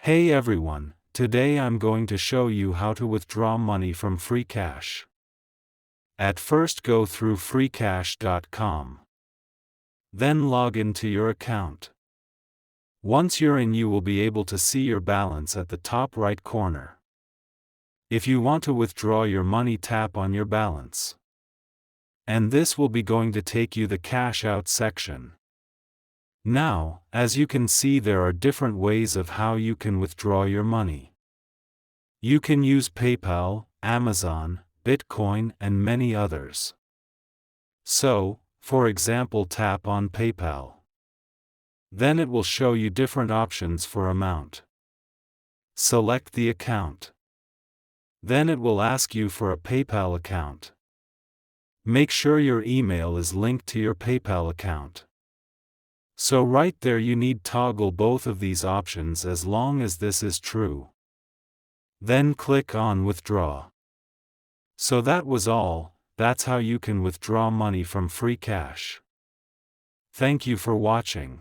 Hey everyone, today I'm going to show you how to withdraw money from Freecash. At first go through freecash.com. Then log into your account. Once you're in, you will be able to see your balance at the top right corner. If you want to withdraw your money, tap on your balance. And this will be going to take you the cash out section. Now, as you can see, there are different ways of how you can withdraw your money. You can use PayPal, Amazon, Bitcoin, and many others. So, for example, tap on PayPal. Then it will show you different options for amount. Select the account. Then it will ask you for a PayPal account. Make sure your email is linked to your PayPal account. So right there you need toggle both of these options as long as this is true. Then click on Withdraw. So that was all. That's how you can withdraw money from Freecash. Thank you for watching.